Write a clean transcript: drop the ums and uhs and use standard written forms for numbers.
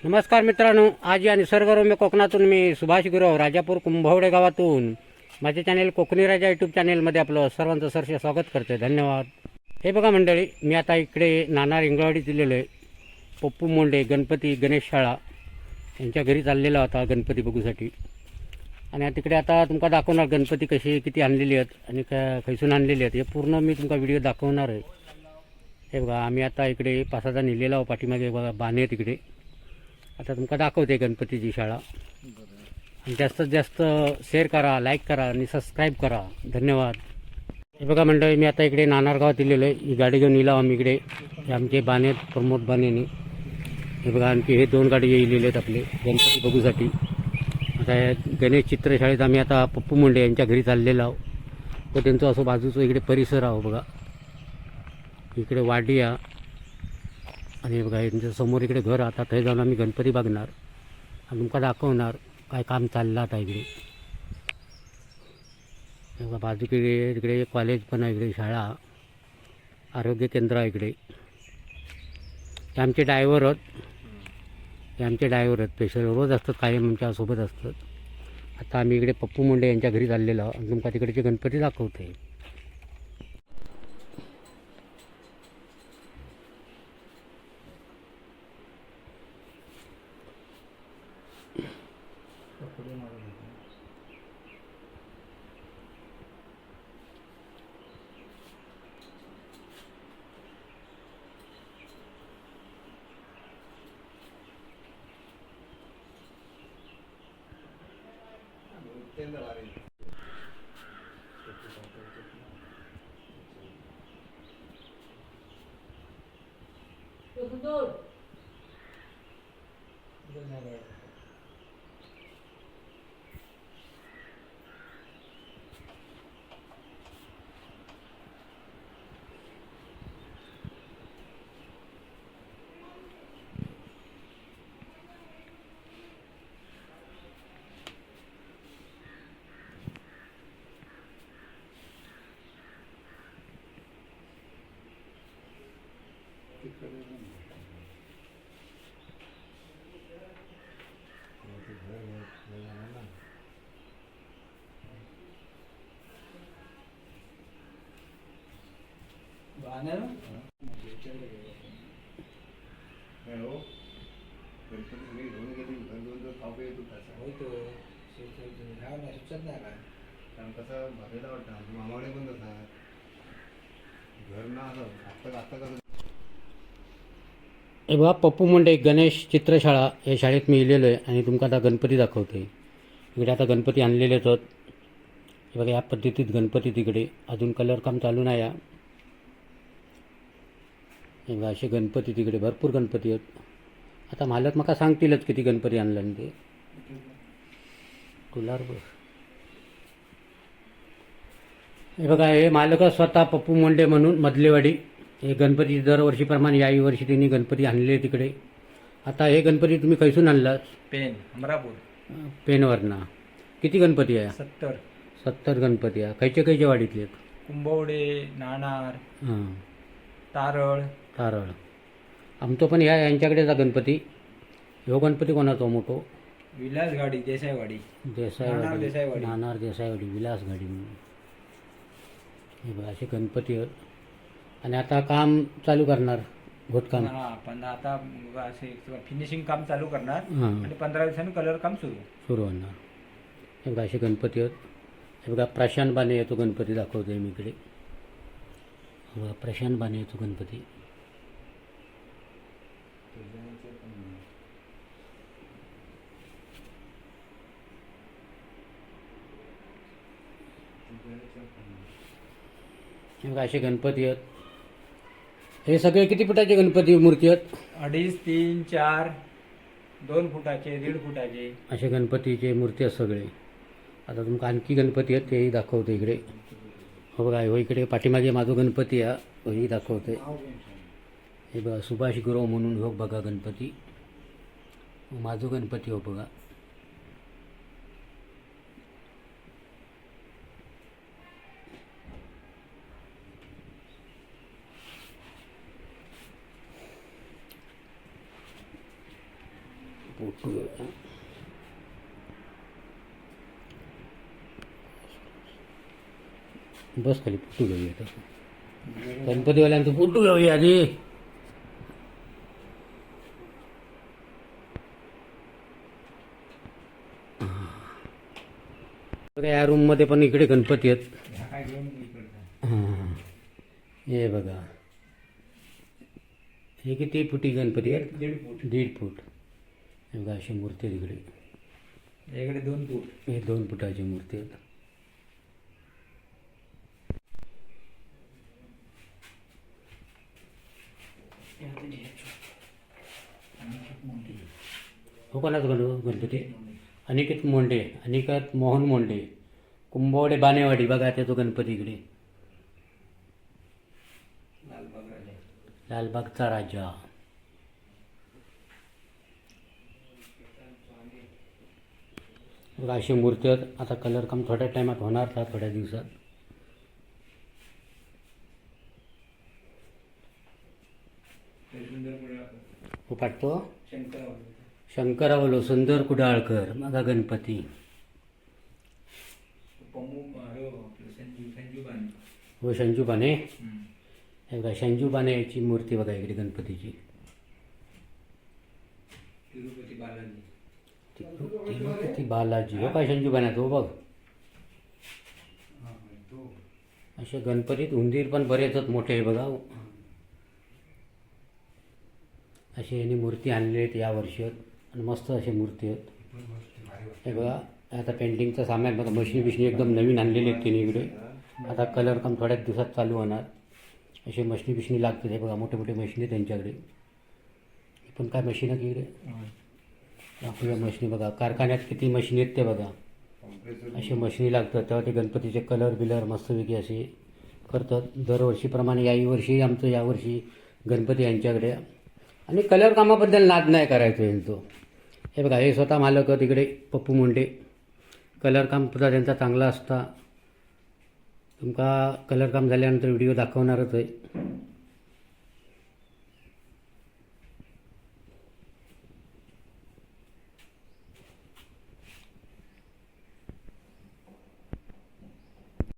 नमस्कार मित्रांनो, आज या निसर्गरम्य कोकणातून मी सुभाष गुरव राजापूर कुंभवडे गावातून माझे चॅनेल कोकणी राजा यूट्यूब चॅनेलमध्ये आपलं सर्वांचं सहर्ष स्वागत करते. धन्यवाद. हे बघा मंडळी, मी आता इकडे नाणार इंगळवाडी दिलेलं आहे. पप्पू मोंडे गणपती गणेश शाळा यांच्या घरी चाललेला होता गणपती बघूसाठी. आणि तिकडे आता तुमका दाखवणार गणपती कशी किती आणलेली आहेत आणि खैसून आणलेली आहेत हे पूर्ण मी तुमका व्हिडिओ दाखवणार आहे. हे बघा, आम्ही आता इकडे पासाचा नेलेला आहो. पाठीमागे बघा बाणे तिकडे. आता तुमका दाखवते गणपतीची शाळा. आणि जास्तीत जास्त शेअर करा, लाईक करा आणि सबस्क्राईब करा. धन्यवाद. हे बघा मंडळी, मी आता इकडे नाणार गावात दिलेलं आहे. ही गाडी घेऊन येईल आम्ही इकडे. हे आमचे बाणे प्रमोद बाणेनी. हे बघा, आणखी हे 2 गाडी येलेले आहेत आपले गणपती बघूसाठी. आता गणेश चित्रशाळेत आम्ही आता पप्पू मुंडे यांच्या घरी चाललेलो आहो. व त्यांचं असं बाजूचं इकडे परिसर आहो बघा. इकडे वाडी आहे आणि बघा यांच्या समोर इकडे घर. आता ते जाऊन आम्ही गणपती बघणार आणि तुमका दाखवणार काय काम चाललं आता इकडे. बघा बाजूकडे तिकडे कॉलेज पण आहे, इकडे शाळा, आरोग्य केंद्र आहे इकडे. हे आमचे ड्रायव्हर आहेत. हे आमचे ड्रायव्हर आहेत, स्पेशल रोज असतात, कायम आमच्यासोबत असतात. आता आम्ही इकडे पप्पू मुंडे यांच्या घरी चाललेलो आहोत आणि तुमका तिकडचे गणपती दाखवते. हे बघा, पप्पू मुंडे गणेश चित्रशाळा या शाळेत मी इलेलो आहे आणि तुमका आता गणपती दाखवते. इकडे आता गणपती आणलेले आहेत. हे बघा, या पद्धतीत गणपती तिकडे अजून कलर काम चालू नाही आहे. हे बघा, असे गणपती तिकडे भरपूर गणपती आहेत. आता मालक मका सांगतीलच किती गणपती आणलं ते. तुलार बस. हे बघा, हे मालक स्वतः पप्पू मुंडे म्हणून मधलेवाडी. हे गणपती दरवर्षीप्रमाणे याही वर्षी त्यांनी गणपती आणले तिकडे. आता हे गणपती तुम्ही कैसून आणलात? पेन अमरापूर. पेनवरना. किती गणपती आहे? 70 गणपती आहे. खयचे वाडीतले आहेत? कुंभवडे, नाणार, हां, तारळ. आमचं पण यांच्याकडेचा गणपती. ह्यो गणपती कोणाचा मोठो? विलासगाडी, देसाईवाडी. देसाईवाडी, नाणार देसाईवाडी, विलासगाडी म्हणून. हे बघा, असे गणपती आहेत. आणि आता काम चालू करणार घोटकाम. हा, पण आता असे फिनिशिंग काम चालू करणार. हां, आणि 15 दिवसांनी कलर काम सुरू होणार. हे बघा, असे गणपती आहेत. हे बघा, प्रशांत बाणे येतो गणपती दाखवतोय मी इकडे. बघा, प्रशांत बाणे येतो गणपती. हे बघा, असे गणपती आहेत. हे सगळे किती फुटाचे गणपती मूर्ती आहेत? 2.5, 3, 4, 2 फुटाचे, 1.5 फुटाचे असे गणपतीचे मूर्ती आहेत सगळे. आता तुमका आणखी गणपती आहेत तेही दाखवतो इकडे. हो बघा, हो इकडे पाठीमागे माझं गणपती आहे, हेही दाखवते. हे बघा, सुभाष गुरव म्हणून हो बघा गणपती. माझं गणपती हो बघा. फोटो घेऊया. बस खाली फोटो घेऊया तसं. गणपतीवाल्यांचा फोटो घेऊया आधी. बघा या रूममध्ये पण इकडे गणपती आहेत. ह्या काय दोन इकडचा. हां हे बघा, हे किती फुटी गणपती आहेत? 1.5 फूट. 1.5 फूट. हे बघा अशी मूर्ती आहे तिकडे. याकडे 2 फूट. हे 2 फुटाची मूर्ती आहेत. हो कोणाचं गणपती? अनिकेत मोंडे, अनिकेत मोहन मोंडे, कुंभवडे बानेवाडी. बघा त्याचा गणपती इकडे. लालबाग राजा. लालबागचा राजा. बघा अशी मूर्ती आहेत. आता कलर काम थोड्या टायमात होणार का थोड्या दिवसात. ते सुंदर पुढे हो काढतो शंकरावर. शंकरावलो सुंदर कुडाळकर. बघा गणपती. पमू आपलं संजू बाने. हो संजू बाने. हे बघा संजू बाने याची मूर्ती बघा इकडे गणपतीची. तिरुपती बालाजी. तिरुपती बालाजी. हो काय संजू बाने तो बघ. तो असे गणपतीत उंदीर पण बरेच आहेत मोठे. बघा असे यांनी मूर्ती आणलेली आहेत या वर्षी आणि मस्त अशी मूर्ती आहेत. हे बघा आता पेंटिंगचं सामान बघा. मशिनी बिशनी एकदम नवीन आणलेली आहेत तिने इकडे. आता कलर काम थोड्याच दिवसात चालू होणार. असे मशिनी बिशनी लागतात. हे बघा मोठे मोठे मशिनी आहेत त्यांच्याकडे. हे पण काय मशीन आहे की इकडे आपल्या मशिनी बघा. कारखान्यात किती मशिनी आहेत ते बघा. असे मशिनी लागतात तेव्हा ते गणपतीचे कलर बिलर मस्तपैकी असे करतात. दरवर्षीप्रमाणे याही वर्षी आमचं यावर्षी गणपती यांच्याकडे. आणि कलर कामाबद्दल नाद नाही करायचं यांचं. हे बघा हे स्वतः मालक आहेत तिकडे पप्पू मुंडे. कलर काम सुद्धा त्यांचा चांगला असता. तुमका कलर काम झाल्यानंतर व्हिडिओ दाखवणारच आहे.